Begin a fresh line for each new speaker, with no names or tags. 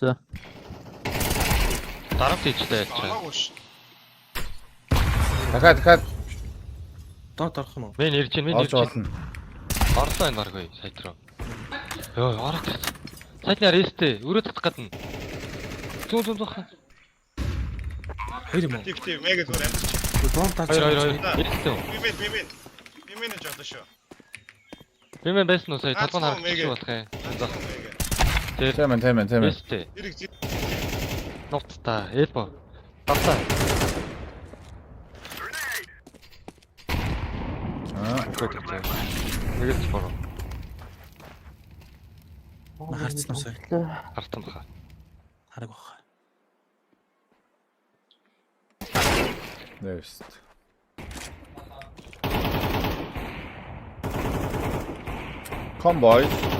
За.
Дарамт ичтэй ячаа.
Хамаагүй ш.
Дахиад
Доод орох юм уу?
Мен ирж байна, мен
олж
ирж байна.
болно.
Орлоо энэ баргүй сайд руу. Йоо, ороод ирсэн. Сайдны рестэ, өрөө татах гадна. Зүүн.
Хоёр юм уу?
Тив мега зүгээр амарч.
Доор таач.
Хоёр. Рестэ.
Мимэн жоо шүү.
Би мен байсан уу сая толгой харагдчих болох юм.
Тэмэн.
Рестэ.
Ирэг
Нутта, элбо. Тасаа. Көтөцөө. Нэгэж бороо.
Харцсан уу сая?
Хартан баха.
Хараг баха.
Next. Come boys.